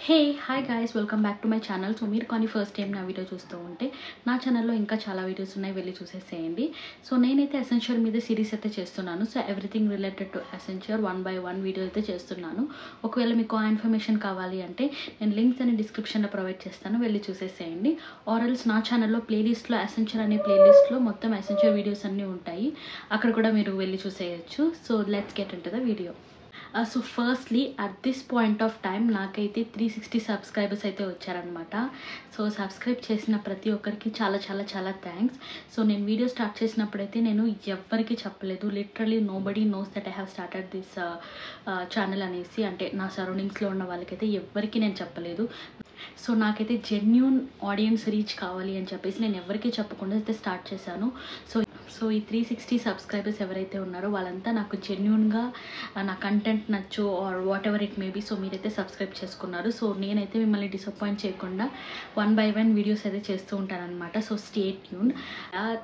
Hey hi guys, welcome back to my channel. So మీరు కానీ first time నా video చూస్తూ ఉంటే నా ఛానల్లో ఇంకా చాలా వీడియోస్ ఉన్నాయి, వెళ్ళి చూసేసేయండి. సో నేనైతే ఎసెన్షియల్ మీద సిరీస్ అయితే చేస్తున్నాను. So everything related to essential 1 by 1 video అయితే చేస్తున్నాను. ఒకవేళ మీకు ఆ ఇన్ఫర్మేషన్ కావాలి అంటే నేను లింక్స్ అని డిస్క్రిప్షన్లో ప్రొవైడ్ చేస్తాను, వెళ్ళి చూసేసేయండి. ఆర్ఎల్స్ నా ఛానల్లో ప్లేలిస్ట్లో ఎసెన్షియల్ అనే ప్లేలిస్ట్లో మొత్తం ఎసెన్షియల్ వీడియోస్ అన్నీ ఉంటాయి, అక్కడ కూడా మీరు వెళ్ళి చూసేయచ్చు. So let's get into the video. So firstly at this point of time నాకైతే 360 సబ్స్క్రైబర్స్ అయితే వచ్చారనమాట. సో సబ్స్క్రైబ్ చేసిన ప్రతి ఒక్కరికి చాలా చాలా చాలా థ్యాంక్స్. సో నేను వీడియో స్టార్ట్ చేసినప్పుడైతే నేను ఎవ్వరికి చెప్పలేదు, literally nobody knows that I have started this channel అనేసి. అంటే నా సరౌండింగ్స్లో ఉన్న వాళ్ళకైతే ఎవ్వరికి నేను చెప్పలేదు. సో నాకైతే జెన్యూన్ ఆడియన్స్ రీచ్ కావాలి అని చెప్పేసి నేను ఎవరికీ చెప్పకుండా అయితే స్టార్ట్ చేశాను. సో ఈ 360 సబ్స్క్రైబర్స్ ఎవరైతే ఉన్నారో వాళ్ళంతా నాకు జెన్యూన్గా నా కంటెంట్ నచ్చు or whatever it may be. So మీరైతే సబ్స్క్రైబ్ చేసుకున్నారు. సో నేనైతే మిమ్మల్ని డిసప్పాయింట్ చేయకుండా 1 by 1 వీడియోస్ అయితే చేస్తూ ఉంటానన్నమాట. So stay tune.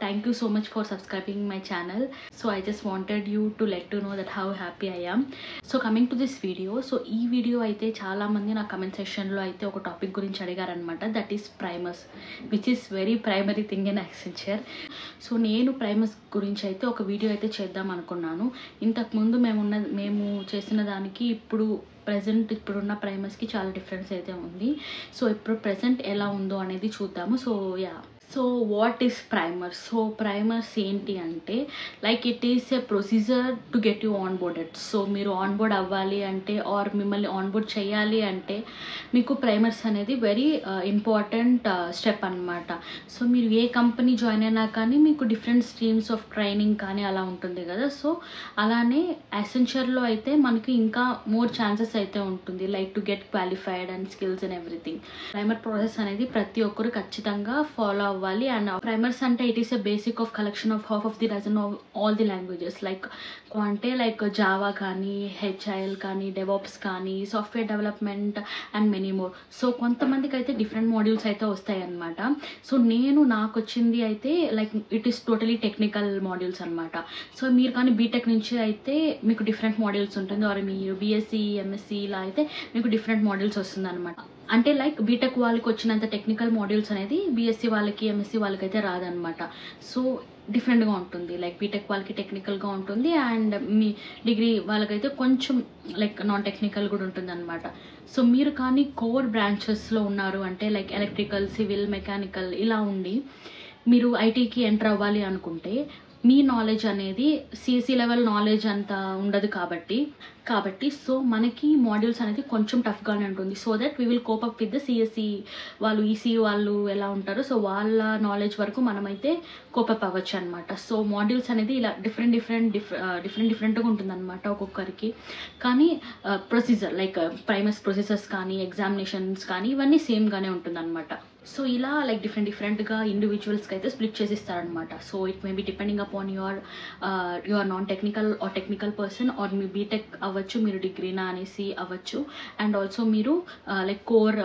Thank you so much for subscribing my channel. So I just wanted you to let to know that how happy I am. So coming to this video. So ఈ video అయితే చాలామంది నా comment సెక్షన్లో అయితే ఒక టాపిక్ గురించి అడిగారనమాట. That is primers, which is very primary thing in essential. So నేను ప్రైమర్స్ గురించి అయితే ఒక వీడియో అయితే చేద్దాం అనుకున్నాను. ఇంతకుముందు మేము చేసిన దానికి ఇప్పుడున్న ప్రైమర్స్కి చాలా డిఫరెన్స్ అయితే ఉంది. సో ఇప్పుడు ప్రెజెంట్ ఎలా ఉందో అనేది చూద్దాము. So what is primers? So primers ఏంటి అంటే like it is a procedure to get you on boarded. So మీరు ఆన్ బోర్డ్ అవ్వాలి అంటే ఆర్ మిమ్మల్ని ఆన్ బోర్డ్ చేయాలి అంటే మీకు ప్రైమర్స్ అనేది వెరీ ఇంపార్టెంట్ స్టెప్ అనమాట. సో మీరు ఏ కంపెనీ జాయిన్ అయినా కానీ మీకు డిఫరెంట్ స్ట్రీమ్స్ ఆఫ్ ట్రైనింగ్ కానీ అలా ఉంటుంది కదా. సో అలానే ఎసెన్షియల్లో అయితే మనకి ఇంకా మోర్ ఛాన్సెస్ అయితే ఉంటుంది, like to get qualified and skills and everything. Primer process అనేది ప్రతి ఒక్కరు ఖచ్చితంగా ఫాలో అవ్వాలి. అండ్ ప్రైమర్స్ అంటే it is a basic of collection of half of the dozen of all the languages like Java కానీ, హెచ్ఐఎల్ కానీ, డెవాప్స్ కానీ, software development and many more. So కొంతమందికి అయితే డిఫరెంట్ మాడ్యూల్స్ అయితే వస్తాయి అనమాట. సో నాకు వచ్చింది అయితే like it is totally technical modules అనమాట. సో మీరు కానీ బీటెక్ నుంచి అయితే మీకు డిఫరెంట్ మాడ్యూల్స్ ఉంటుంది, ఆర్ మీరు బీఎస్సీ ఎంఎస్సీ ఇలా అయితే మీకు డిఫరెంట్ మాడ్యూల్స్ వస్తుంది అనమాట. అంటే లైక్ బీటెక్ వాళ్ళకి వచ్చినంత టెక్నికల్ మాడ్యూల్స్ అనేది బీఎస్సీ వాళ్ళకి ఎంఎస్సీ వాళ్ళకి అయితే రాదనమాట. సో డిఫరెంట్గా ఉంటుంది, లైక్ బీటెక్ వాళ్ళకి టెక్నికల్గా ఉంటుంది అండ్ మీ డిగ్రీ వాళ్ళకైతే కొంచెం లైక్ నాన్ టెక్నికల్ కూడా ఉంటుంది అనమాట. సో మీరు కానీ కోర్ బ్రాంచెస్లో ఉన్నారు అంటే లైక్ ఎలక్ట్రికల్, సివిల్, మెకానికల్ ఇలా ఉండి మీరు ఐటీకి ఎంటర్ అవ్వాలి అనుకుంటే మీ నాలెడ్జ్ అనేది సిఎస్సి లెవెల్ నాలెడ్జ్ అంత ఉండదు కాబట్టి సో మనకి మాడ్యూల్స్ అనేది కొంచెం టఫ్గానే ఉంటుంది. So that we will cope up with the CSC వాళ్ళు, ఈసీ వాళ్ళు ఎలా ఉంటారో సో వాళ్ళ నాలెడ్జ్ వరకు మనమైతే కోపప్ అవ్వచ్చు అనమాట. సో మాడ్యూల్స్ అనేది ఇలా డిఫరెంట్గా ఉంటుందన్నమాట ఒక్కొక్కరికి. కానీ ప్రొసీజర్ లైక్ ప్రైమర్స్ ప్రొసీజర్స్ కానీ, ఎగ్జామినేషన్స్ కానీ ఇవన్నీ సేమ్గానే ఉంటుందన్నమాట. సో ఇలా లైక్ డిఫరెంట్గా ఇండివిజువల్స్కి అయితే స్ప్లిట్ చేసి ఇస్తారనమాట. So it may be depending upon your non technical or technical person, or మీ బీటెక్ అవ్వచ్చు, మీరు డిగ్రీనా అనేసి అవ్వచ్చు, అండ్ ఆల్సో మీరు లైక్ కోర్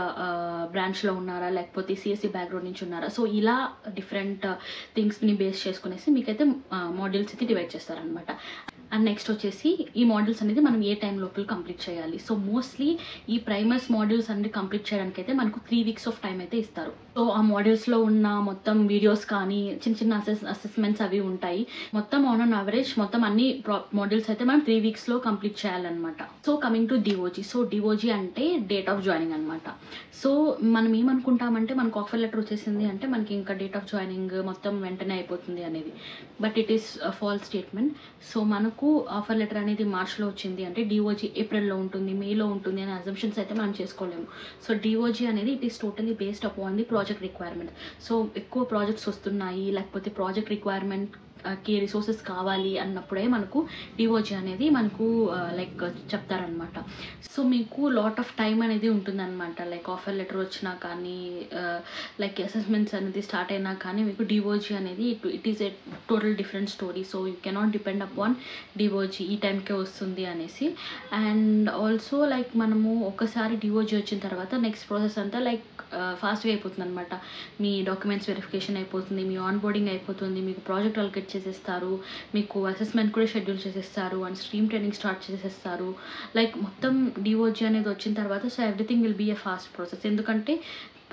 బ్రాంచ్లో ఉన్నారా లేకపోతే సిఎస్సి బ్యాక్గ్రౌండ్ నుంచి ఉన్నారా. సో ఇలా డిఫరెంట్ థింగ్స్ని బేస్ చేసుకునేసి మీకైతే మాడ్యూల్స్ అయితే డివైడ్ చేస్తారనమాట. అండ్ నెక్స్ట్ వచ్చేసి ఈ మాడ్యూల్స్ అనేది మనం ఏ టైం లోపల కంప్లీట్ చేయాలి. సో మోస్ట్లీ ఈ ప్రైమర్స్ మాడ్యూల్స్ అన్ని కంప్లీట్ చేయడానికి అయితే మనకు 3 weeks ఆఫ్ టైం అయితే ఇస్తారు. సో ఆ మాడ్యూల్స్లో ఉన్న మొత్తం వీడియోస్ కానీ చిన్న అసెస్మెంట్స్ అవి ఉంటాయి. మొత్తం ఆన్ యావరేజ్ మొత్తం అన్ని మాడ్యూల్స్ అయితే మనం 3 weeksలో కంప్లీట్ చేయాలన్నమాట. So coming to DOJ. So DOJ అంటే డేట్ ఆఫ్ జాయినింగ్ అనమాట. సో మనం ఏమనుకుంటామంటే మనకు ఆఫర్ లెటర్ వచ్చేసింది అంటే మనకి ఇంకా డేట్ ఆఫ్ జాయినింగ్ మొత్తం వెంటనే అయిపోతుంది అనేది, but it is false statement. So మనకు ఆఫర్ లెటర్ అనేది మార్చ్లో వచ్చింది అంటే డిఓజీ ఏప్రిల్లో ఉంటుంది, మేలో ఉంటుంది అనే అజంప్షన్స్ అయితే మనం చేసుకోలేము. సో డిఓజీ అనేది it is totally based upon the project requirement. So ఎక్కువ ప్రాజెక్ట్స్ వస్తున్నాయి లేకపోతే ప్రాజెక్ట్ రిక్వైర్మెంట్ కి రిసోర్సెస్ కావాలి అన్నప్పుడే మనకు డిఓజీ అనేది మనకు లైక్ చెప్తారనమాట. సో మీకు లాట్ ఆఫ్ టైం అనేది ఉంటుందన్నమాట. లైక్ ఆఫర్ లెటర్ వచ్చినా కానీ లైక్ అసెస్మెంట్స్ అనేది స్టార్ట్ అయినా కానీ మీకు డిఓజీ అనేది it is a total different story. So you cannot depend upon DOJ ఈ టైంకే వస్తుంది అనేసి. అండ్ ఆల్సో లైక్ మనము ఒకసారి డిఓజీ వచ్చిన తర్వాత నెక్స్ట్ ప్రాసెస్ అంతా లైక్ ఫాస్ట్గా అయిపోతుంది అనమాట. మీ డాక్యుమెంట్స్ వెరిఫికేషన్ అయిపోతుంది, మీ ఆన్ బోర్డింగ్ అయిపోతుంది, మీకు ప్రాజెక్ట్ అలొకేట్ చేసేస్తారు, మీకు అసెస్మెంట్ కూడా షెడ్యూల్ చేసేస్తారు అండ్ స్ట్రీమ్ ట్రైనింగ్ స్టార్ట్ చేసేస్తారు. లైక్ మొత్తం డిఓజీ అనేది వచ్చిన తర్వాత so everything will be a fast process. ఎందుకంటే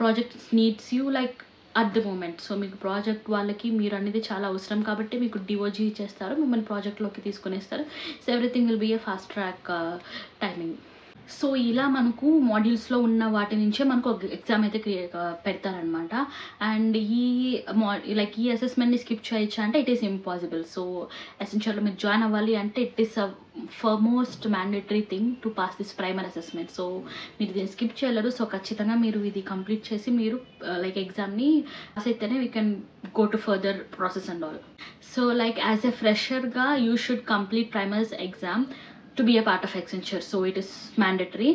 project needs you like at the moment. So మీకు ప్రాజెక్ట్ వాళ్ళకి మీరు అనేది చాలా అవసరం కాబట్టి మీకు డిఓజీ చేస్తారు, మిమ్మల్ని ప్రాజెక్ట్లోకి తీసుకునేస్తారు. So everything will be a fast track timing. So ఇలా మనకు మాడ్యూల్స్లో ఉన్న వాటి నుంచే మనకు ఒక ఎగ్జామ్ అయితే పెడతారనమాట. అండ్ ఈ అసెస్మెంట్ని స్కిప్ చేయొచ్చా అంటే ఇట్ ఈస్ ఇంపాసిబుల్. సో ఎసెన్షియల్గా మీరు జాయిన్ అవ్వాలి అంటే it is foremost mandatory thing to pass this primer assessment. So మీరు దీన్ని స్కిప్ చేయలేరు. సో ఖచ్చితంగా మీరు ఇది కంప్లీట్ చేసి మీరు లైక్ ఎగ్జామ్ని పాస్ అయితేనే we can go to further process and all. So like as a ఫ్రెషర్గా you should complete primers exam to be a part of Accenture. So it is mandatory.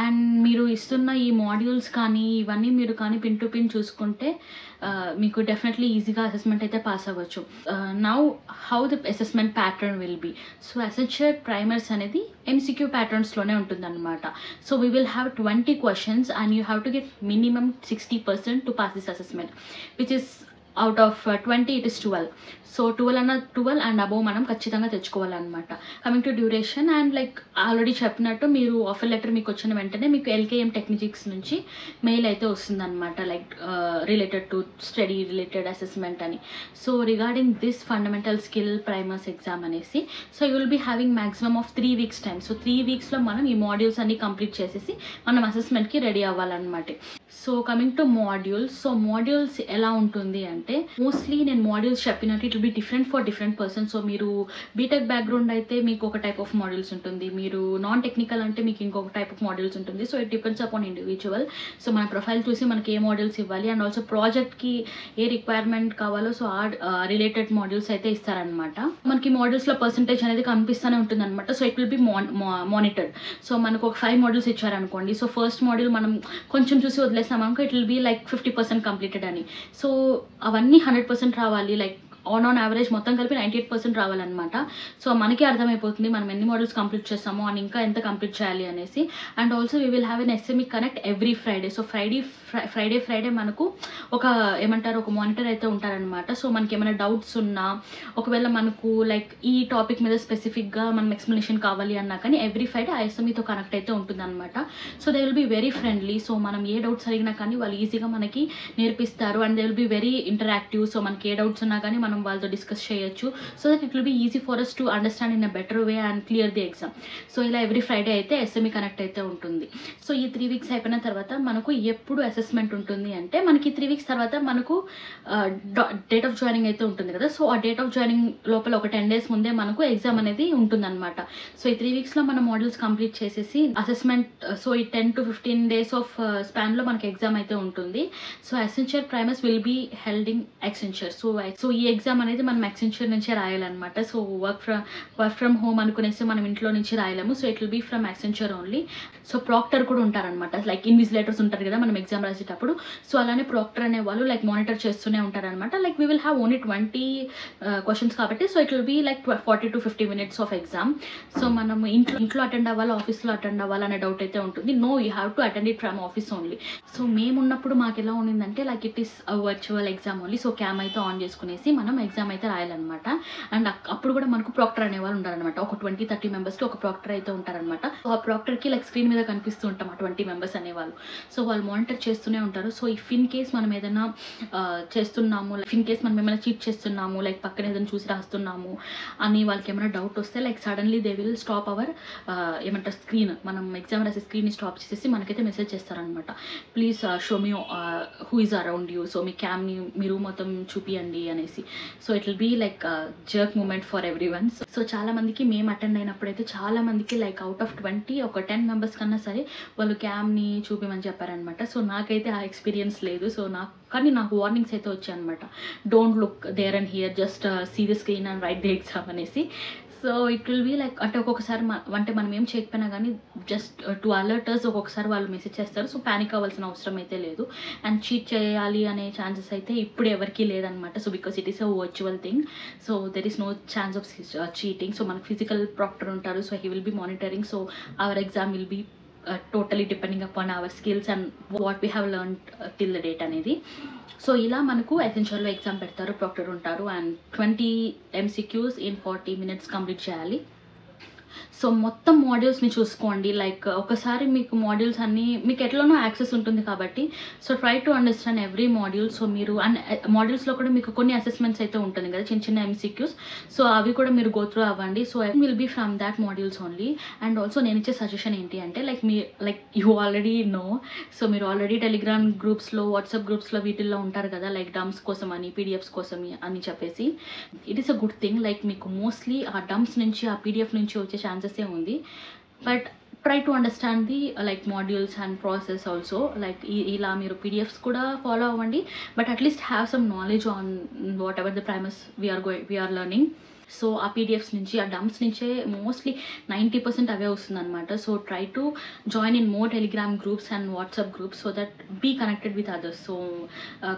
And మీరు ఇస్తున్న ఈ modules కానీ ఇవన్నీ మీరు కానీ పిన్ టు పిన్ చూసుకుంటే మీకు డెఫినెట్లీ ఈజీగా అసెస్మెంట్ అయితే పాస్ అవ్వచ్చు. Now how the assessment pattern will be. So essential primers అనేది MCQ ప్యాటర్న్స్లోనే ఉంటుందన్నమాట. So we will have 20 questions and you have to get minimum 60% to pass this assessment, which is out of 20 it is 12. So 12 and above మనం ఖచ్చితంగా తెచ్చుకోవాలన్నమాట. Coming to duration and like already చెప్పినట్టు మీరు offer letter మీకు వచ్చిన వెంటనే మీకు LKM techniques నుంచి మెయిల్ అయితే వస్తుందన్నమాట, like related to study related assessment అని. So regarding this fundamental skill primers exam అనేసి so you will be having maximum of 3 weeks time. So 3 weeksలో మనం ఈ మాడ్యూల్స్ అన్ని కంప్లీట్ చేసేసి మనం అసెస్మెంట్కి రెడీ అవ్వాలన్నమాట. So coming to modules. So modules ఎలా ఉంటుంది అంటే మోస్ట్లీ నేను మాడ్యూల్స్ చెప్పినట్టు it will be different for different person. So మీరు బీటెక్ బ్యాక్గ్రౌండ్ అయితే మీకు ఒక టైప్ ఆఫ్ మాడ్యూల్స్ ఉంటుంది, మీరు నాన్ టెక్నికల్ అంటే మీకు ఇంకొక టైప్ ఆఫ్ మాడ్యూల్స్ ఉంటుంది. So it depends upon individual. So మన ప్రొఫైల్ చూసి మనకి ఏ మాడ్యూల్స్ ఇవ్వాలి అండ్ ఆల్సో ప్రాజెక్ట్కి ఏ రిక్వైర్మెంట్ కావాలో సో ఆ రిలేటెడ్ మాడ్యూల్స్ అయితే ఇస్తారనమాట. మనకి మాడ్యూల్స్లో పర్సంటేజ్ అనేది కనిపిస్తూనే ఉంటుంది అనమాట. So it will be monitored. So మనకు ఒక 5 modules ఇచ్చారనుకోండి. సో ఫస్ట్ మాడ్యూల్ మనం కొంచెం చూసి వదిలేసామనుకో it will be like 50% completed అని. సో అవన్నీ 100% రావాలి, లైక్ ఆన్ యావరేజ్ మొత్తం కలిపి 98% రావాలన్నమాట. సో మనకి అర్థమైపోతుంది మనం ఎన్ని మాడ్యూల్స్ కంప్లీట్ చేస్తామో అని ఇంకా ఎంత కంప్లీట్ చేయాలి అనేసి. And also we will have an SME connect every Friday. So Friday మనకు ఒక ఏమంటారు ఒక మానిటర్ అయితే ఉంటారనమాట. సో మనకి ఏమైనా డౌట్స్ ఉన్నా ఒకవేళ మనకు లైక్ ఈ టాపిక్ మీద స్పెసిఫిక్గా మనం ఎక్స్ప్లెనేషన్ కావాలి అన్నా కానీ ఎవ్రీ ఫ్రైడే SMEతో కనెక్ట్ అయితే ఉంటుందన్నమాట. So they will be very friendly. So మనం ఏ డౌట్స్ అడిగినా కానీ వాళ్ళు ఈజీగా మనకి నేర్పిస్తారు and they will be very interactive. So మనకి ఏ డౌట్స్ ఉన్నా కానీ మనం వాళ్ళతో డిస్కస్ చేయొచ్చు. So that it will be easy for us to understand in a better way and clear the exam. So ఇలా ఎవ్రీ ఫ్రైడే అయితే SME కనెక్ట్ అయితే ఉంటుంది. సో ఈ 3 weeks అయిపోయిన తర్వాత మనకు ఎప్పుడు అసెస్మెంట్ ఉంటుంది అంటే మనకి 3 weeks తర్వాత మనకు డేట్ ఆఫ్ జాయినింగ్ అయితే ఉంటుంది కదా. సో ఆ డేట్ ఆఫ్ జాయినింగ్ లోపల ఒక 10 days ముందే మనకు ఎగ్జామ్ అనేది ఉంటుందన్నమాట. సో ఈ 3 weeksలో మన మాడ్యూల్స్ కంప్లీట్ చేసేసి అసెస్మెంట్ సో ఈ 10 to 15 days ఆఫ్ స్పాన్లో మనకి ఎగ్జామ్ అయితే ఉంటుంది. So essential primers will be held in Accenture. So ఈ ఎగ్జామ్ అనేది మనం ఎక్సెంచర్ నుంచే రాయాలన్నమాట. సో వర్క్ ఫ్రమ్ హోమ్ అనుకునేసి మనం ఇంట్లో నుంచి రాయలేము. So it will be from Accenture only. So proctor కూడా ఉంటారనమాట, లైక్ ఇన్విజిలేటర్స్ ఉంటారు కదా మనం ఎగ్జామ్ రాసేటప్పుడు. సో అలానే ప్రాక్టర్ అనే వాళ్ళు లైక్ మానిటర్ చేస్తూనే ఉంటారనమాట. Like we will have only 20 questions కాబట్టి so it will be like 40 to 50 minutes of exam. So మనం ఇంట్లో అటెండ్ అవ్వాలి ఆఫీస్లో అటెండ్ అవ్వాలనే డౌట్ అయితే ఉంటుంది. No, you have to attend it from office only. So మేము ఉన్నప్పుడు మాకు ఎలా ఉండిందంటే like it is virtual exam only. So cam అయితే ఆన్ చేసుకునేసి మనం ఎగ్జామ్ అయితే రాయాలన్నమాట. అండ్ అప్పుడు కూడా మనకు ప్రాక్టర్ అనేవాళ్ళు ఉంటారనమాట. ఒక 20-30 మెంబర్స్కి ఒక ప్రాక్టర్ అయితే ఉంటారనమాట. సో ఆ ప్రాక్టర్కి లైక్ స్క్రీన్ మీద కనిపిస్తూ ఉంటాం ఆ 20 members అనేవాళ్ళు. సో వాళ్ళు మానిటర్ చేస్తూనే ఉంటారు. సో ఇఫ్ ఇన్ కేస్ మనం ఏదైనా చేస్తున్నాము, ఇఫ్ ఇన్ కేస్ మనం ఏమైనా చీట్ చేస్తున్నాము, లైక్ పక్కన ఏదైనా చూసి రాస్తున్నాము అని వాళ్ళకి ఏమైనా డౌట్ వస్తే like suddenly they will stop our ఏమంటారు స్క్రీన్, మనం ఎగ్జామ్ రాసే స్క్రీన్ని స్టాప్ చేసేసి మనకైతే మెసేజ్ చేస్తారనమాట. Please show me who is around you. So మీ క్యామ్ని మీరు మొత్తం చూపియండి అనేసి. So it will be like jerk moment for everyone. So చాలా మందికి మేము అటెండ్ అయినప్పుడైతే చాలా మందికి లైక్ అవుట్ ఆఫ్ 20 ఒక 10 మెంబర్స్ కన్నా సరే వాళ్ళు క్యామ్ని చూపించమని చెప్పారనమాట. సో నాకైతే ఆ ఎక్స్పీరియన్స్ లేదు. సో కానీ నాకు వార్నింగ్స్ అయితే వచ్చాయి అనమాట, don't look there and here, just see the screen and write the exam అనేసి. So it will be like అంటే ఒక్కొక్కసారి అంటే మనం ఏం చేయకపోయినా కానీ జస్ట్ టు అలర్టర్స్ ఒక్కొక్కసారి వాళ్ళు మెసేజ్ చేస్తారు. సో ప్యానిక్ అవ్వాల్సిన అవసరం అయితే లేదు. అండ్ చీట్ చేయాలి అనే ఛాన్సెస్ అయితే ఇప్పుడు ఎవరికి లేదనమాట. So because it is a virtual thing, so there is no chance of cheating. So మనకు ఫిజికల్ ప్రాక్టర్ ఉంటారు, so he will be monitoring. So our exam will be totally depending upon our skills and what we have learned till the date అనేది. So ఇలా మనకు ఎసెన్షియల్లో exam పెడతారు, Procter ఉంటారు, and 20 MCQs in 40 minutes complete చేయాలి. So మొత్తం మాడ్యూల్స్ని చూసుకోండి. Like ఒకసారి మీకు మాడ్యూల్స్ అన్నీ మీకు ఎట్లనో యాక్సెస్ ఉంటుంది కాబట్టి so try to understand every module. So మీరు అండ్ మాడ్యూల్స్లో కూడా మీకు కొన్ని అసెస్మెంట్స్ అయితే ఉంటుంది కదా, చిన్న చిన్న MCQs. సో అవి కూడా మీరు గో త్రూ అవ్వండి. So will be from that modules only. And also నేను ఇచ్చే సజెషన్ ఏంటి అంటే like you already know, so మీరు ఆల్రెడీ టెలిగ్రామ్ గ్రూప్స్లో, వాట్సాప్ గ్రూప్స్లో వీటిల్లో ఉంటారు కదా, లైక్ డమ్స్ కోసం అని, PDFs కోసం అని చెప్పేసి. It is a good thing. Like మీకు మోస్ట్లీ ఆ డమ్స్ నుంచి, ఆ PDF నుంచి వచ్చే ఛాన్సెస్ ఉంది. But try to understand the like modules and process also. Like ఇలా మీరు PDFs కూడా ఫాలో అవ్వండి, but at least have some knowledge on whatever the primers we are learning. So ఆ PDFs నుంచి, ఆ డంప్స్ నుంచే మోస్ట్లీ 90% అవే వస్తుందన్నమాట. So try to join in more Telegram groups and WhatsApp groups so that be connected with others. So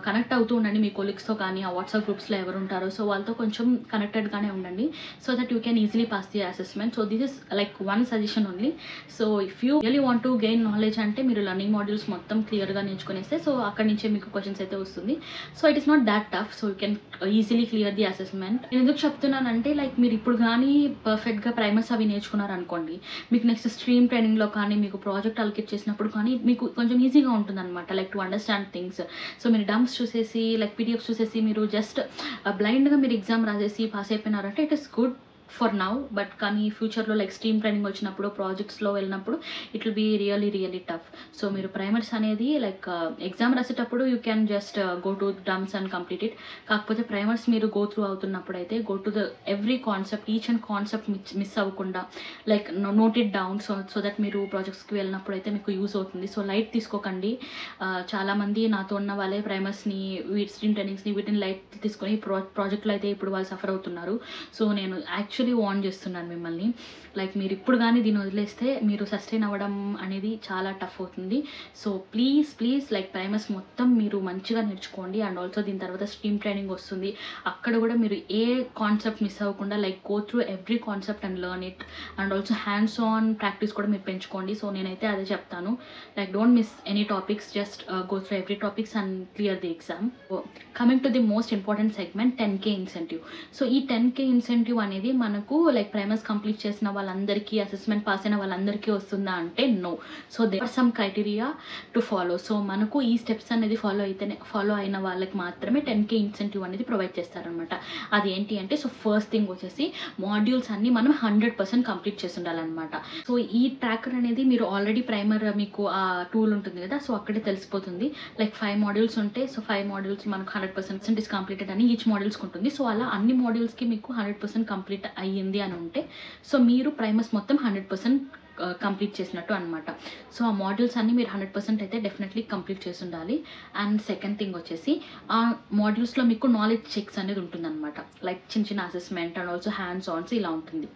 connect అవుతూ ఉండండి మీ కొలీగ్స్తో కానీ, ఆ వాట్సాప్ గ్రూప్స్లో ఎవరు ఉంటారో సో వాళ్ళతో కొంచెం కనెక్టెడ్గానే ఉండండి, so that you can easily pass the assessment. So this is like one suggestion only. So if you really want to gain knowledge అంటే మీరు లర్నింగ్ మాడ్యూల్స్ మొత్తం క్లియర్గా నేర్చుకునేస్తే సో అక్కడి నుంచే మీకు క్వశ్చన్స్ అయితే వస్తుంది. So it is not that tough. So you can easily clear the assessment. నేను ఎందుకు చెప్తున్నానంటే లైక్ మీరు ఇప్పుడు కానీ పర్ఫెక్ట్గా ప్రైమర్స్ అవి నేర్చుకున్నారనుకోండి, మీకు నెక్స్ట్ స్ట్రీమ్ ట్రైనింగ్లో కానీ, మీకు ప్రాజెక్ట్ అలొకేట్ చేసినప్పుడు కానీ మీకు కొంచెం ఈజీగా ఉంటుంది అనమాట, like to understand things. So మీరు డంప్స్ చూసేసి, లైక్ PDFs చూసేసి మీరు జస్ట్ బ్లైండ్గా మీరు ఎగ్జామ్ రాసేసి పాస్ అయిపోయినారంటే it is good for now. But కానీ ఫ్యూచర్లో లైక్ స్ట్రీమ్ ట్రైనింగ్ వచ్చినప్పుడు, ప్రాజెక్ట్స్లో వెళ్ళినప్పుడు it will be really tough. So మీరు ప్రైమర్స్ అనేది లైక్ ఎగ్జామ్ రాసేటప్పుడు you can just go to dumps and complete it. కాకపోతే ప్రైమర్స్ మీరు గో త్రూ అవుతున్నప్పుడు అయితే go to the every concept, each and concept miss అవ్వకుండా like note it down. So that మీరు ప్రాజెక్ట్స్కి వెళ్ళినప్పుడు అయితే మీకు యూస్ అవుతుంది. సో లైట్ తీసుకోకండి. చాలామంది నాతో ఉన్న వాళ్ళే ప్రైమర్స్ని, స్ట్రీమ్ ట్రైనింగ్స్ని వీటిని లైట్ తీసుకొని ప్రాజెక్ట్లో అయితే ఇప్పుడు వాళ్ళు సఫర్ అవుతున్నారు. సో నేను యాక్చువల్లీ వార్న్ చేస్తున్నాను మిమ్మల్ని, లైక్ మీరు ఇప్పుడు కానీ దీన్ని వదిలేస్తే మీరు సస్టైన్ అవ్వడం అనేది చాలా టఫ్ అవుతుంది. సో ప్లీజ్ లైక్ ప్రైమర్స్ మొత్తం మీరు మంచిగా నేర్చుకోండి. అండ్ ఆల్సో దీని తర్వాత స్ట్రీమ్ ట్రైనింగ్ వస్తుంది, అక్కడ కూడా మీరు ఏ కాన్సెప్ట్ మిస్ అవ్వకుండా like go through every concept and learn it. And also hands on practice కూడా మీరు పెంచుకోండి. సో నేనైతే అదే చెప్తాను, like don't miss any topics, just go through every topics and clear the exam. Coming to the most important segment, 10K incentive. So ఈ 10K incentive అనేది మనకు like primers complete చేసిన వాళ్ళందరికీ, అసెస్మెంట్ పాస్ అయిన వాళ్ళందరికీ వస్తుందా అంటే no. So there are some criteria to follow. So మనకు ఈ స్టెప్స్ అనేది ఫాలో అయిన వాళ్ళకి మాత్రమే 10K ఇన్సెంటివ్ అనేది ప్రొవైడ్ చేస్తారనమాట. అది ఏంటి అంటే, సో ఫస్ట్ థింగ్ వచ్చేసి మాడ్యూల్స్ అన్ని మనం 100% కంప్లీట్ చేసి ఉండాలన్నమాట. సో ఈ ట్రాకర్ అనేది మీరు ఆల్రెడీ ప్రైమర్ మీకు ఆ టూల్ ఉంటుంది కదా, సో అక్కడే తెలిసిపోతుంది. లైక్ 5 మాడ్యూల్స్ ఉంటే సో 5 మాడ్యూల్స్ మనకు 100% ఇస్ కంప్లీటెడ్ అని ఈచ్ మాడ్యూల్స్కి ఉంటుంది. సో అలా అన్ని మాడ్యూల్స్కి మీకు 100% కంప్లీట్ అయ్యింది అని ఉంటే సో మీరు ప్రైమర్స్ మొత్తం 100% కంప్లీట్ చేసినట్టు అనమాట. సో ఆ మాడ్యూల్స్ అన్నీ మీరు 100% అయితే డెఫినెట్లీ కంప్లీట్ చేసి ఉండాలి. అండ్ సెకండ్ థింగ్ వచ్చేసి ఆ మాడ్యూల్స్లో మీకు నాలెడ్జ్ చెక్స్ అనేది ఉంటుందన్నమాట, లైక్ చిన్న assessment and also hands ons ఇలా ఉంటుంది.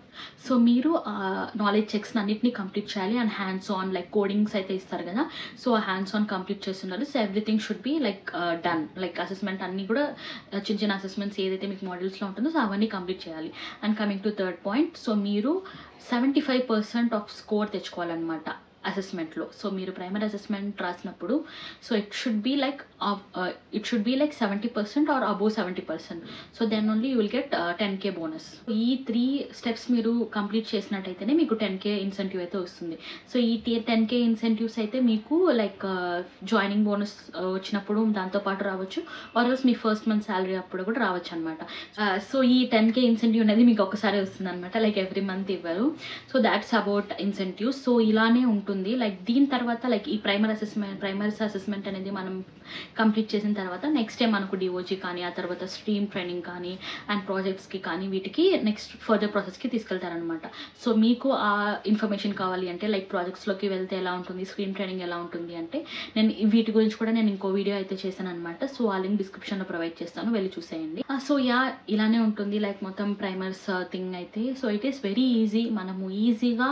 సో మీరు ఆ నాలెడ్జ్ చెక్స్ అన్నిటిని కంప్లీట్ చేయాలి. And hands on like codings అయితే ఇస్తారు కదా, సో ఆ హ్యాండ్స్ ఆన్ కంప్లీట్ చేస్తున్నారు. So everything should be like done. Like assessment అన్నీ కూడా చిన్న అసెస్మెంట్స్ ఏదైతే మీకు మాడ్యూల్స్లో ఉంటుందో సో అవన్నీ కంప్లీట్ చేయాలి. And coming to third point, so మీరు 75% ఆఫ్ స్కోర్ తెచ్చుకోవాలన్నమాట అసెస్మెంట్లో. సో మీరు ప్రైమరీ అసెస్మెంట్ రాసినప్పుడు so it should be like 70% or above 70%. So then only you will get 10K bonus. ఈ 3 స్టెప్స్ మీరు కంప్లీట్ చేసినట్టయితేనే మీకు 10K ఇన్సెంటివ్ అయితే వస్తుంది. సో ఈ 10K ఇన్సెంటివ్స్ అయితే మీకు లైక్ జాయినింగ్ బోనస్ వచ్చినప్పుడు దాంతోపాటు రావచ్చు, ఆర్ఎల్స్ మీ ఫస్ట్ మంత్ శాలరీ అప్పుడు కూడా రావచ్చు అనమాట. సో ఈ 10K ఇన్సెంటివ్ అనేది మీకు ఒక్కసారి వస్తుంది అనమాట, లైక్ ఎవ్రీ మంత్ ఇవ్వరు. So that's about incentives. So ఇలానే ఉంటుంది ఉంటుంది. లైక్ దీని తర్వాత లైక్ ఈ ప్రైమరీస్ అసెస్మెంట్ అనేది మనం కంప్లీట్ చేసిన తర్వాత నెక్స్ట్ టైం మనకు డిఓజీ కానీ ఆ తర్వాత స్ట్రీమ్ ట్రైనింగ్ కానీ అండ్ ప్రాజెక్ట్స్కి కానీ వీటికి నెక్స్ట్ ఫర్దర్ ప్రాసెస్కి తీసుకెళ్తారనమాట. సో మీకు ఆ ఇన్ఫర్మేషన్ కావాలి అంటే లైక్ ప్రాజెక్ట్స్లోకి వెళ్తే ఎలా ఉంటుంది, స్క్రీన్ ట్రైనింగ్ ఎలా ఉంటుంది అంటే నేను వీటి గురించి కూడా నేను ఇంకో వీడియో అయితే చేశాను అనమాట. సో ఆ లింక్ డిస్క్రిప్షన్లో ప్రొవైడ్ చేస్తాను, వెళ్ళి చూసేయండి. సో ఇలానే ఉంటుంది లైక్ మొత్తం ప్రైమర్స్ థింగ్ అయితే. So it is very easy, మనము ఈజీగా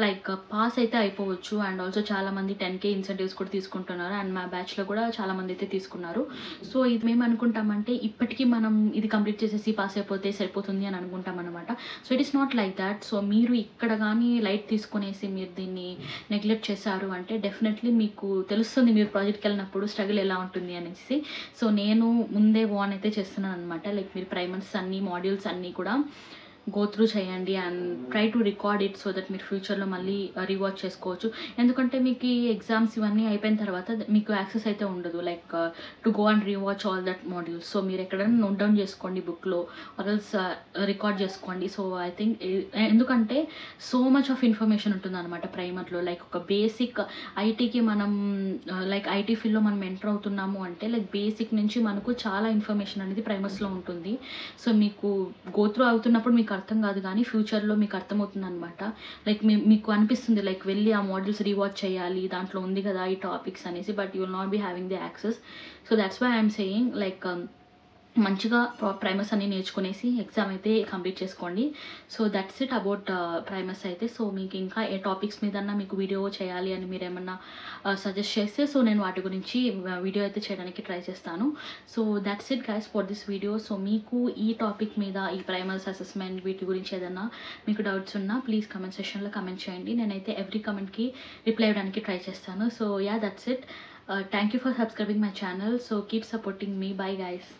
లైక్ పాస్ అయితే అయిపోవచ్చు. అండ్ ఆల్సో చాలామంది 10K ఇన్సెంటివ్స్ కూడా తీసుకుంటున్నారు అండ్ మా బ్యాచ్లో కూడా చాలామంది అయితే తీసుకున్నారు. సో ఇది మేము అనుకుంటామంటే ఇప్పటికీ మనం ఇది కంప్లీట్ చేసేసి పాస్ అయిపోతే సరిపోతుంది అని అనుకుంటాం అనమాట. So it is not like that. So మీరు ఇక్కడ కానీ లైట్ తీసుకునేసి మీరు దీన్ని నెగ్లెక్ట్ చేశారు అంటే డెఫినెట్లీ మీకు తెలుస్తుంది మీరు ప్రాజెక్ట్కి వెళ్ళినప్పుడు స్ట్రగుల్ ఎలా ఉంటుంది అనేసి. సో నేను ముందే వార్న్ అయితే చేస్తున్నాను అనమాట. లైక్ మీరు ప్రైమర్స్ అన్ని మాడ్యూల్స్ అన్నీ కూడా గో త్రూ చేయండి and try to record it so that మీరు ఫ్యూచర్లో మళ్ళీ రివాచ్ చేసుకోవచ్చు. ఎందుకంటే మీకు ఈ ఎగ్జామ్స్ ఇవన్నీ అయిపోయిన తర్వాత మీకు యాక్సెస్ అయితే ఉండదు like to go and rewatch all that modules. So మీరు ఎక్కడైనా నోట్ డౌన్ చేసుకోండి బుక్లో ఆర్ఎల్స్ రికార్డ్ చేసుకోండి. సో ఐ థింక్ ఎందుకంటే సో మచ్ ఆఫ్ ఇన్ఫర్మేషన్ ఉంటుంది అనమాట ప్రైమర్లో. లైక్ ఒక బేసిక్ ఐటీకి మనం లైక్ ఐటీ ఫీల్డ్లో మనం ఎంటర్ అవుతున్నాము అంటే లైక్ బేసిక్ నుంచి మనకు చాలా ఇన్ఫర్మేషన్ అనేది ప్రైమర్స్లో ఉంటుంది. సో మీకు గో త్రూ అవుతున్నప్పుడు మీకు అర్థం కాదు కానీ ఫ్యూచర్లో మీకు అర్థమవుతుంది అనమాట. లైక్ మీకు అనిపిస్తుంది లైక్ వెళ్ళి ఆ మోడల్స్ రీవాచ్ చేయాలి, దాంట్లో ఉంది కదా ఈ టాపిక్స్ అనేసి, but you will not be having the access. So that's why I'm saying like మంచిగా ప్రైమర్స్ అన్ని నేర్చుకునేసి ఎగ్జామ్ అయితే కంప్లీట్ చేసుకోండి. So that's it about primers అయితే. సో మీకు ఇంకా ఏ టాపిక్స్ మీదన్నా మీకు వీడియో చేయాలి అని మీరు ఏమన్నా సజెస్ట్ చేస్తే సో నేను వాటి గురించి వీడియో అయితే చేయడానికి ట్రై చేస్తాను. So that's it guys for this video. So మీకు ఈ టాపిక్ మీద ఈ ప్రైమర్స్ అసెస్మెంట్ వీటి గురించి ఏదన్నా మీకు డౌట్స్ ఉన్నా ప్లీజ్ కమెంట్ సెక్షన్లో కమెంట్ చేయండి. నేనైతే ఎవ్రీ కమెంట్కి రిప్లై ఇవ్వడానికి ట్రై చేస్తాను. So yeah that's it. Thank you for subscribing my channel. So keep supporting me. Bye guys.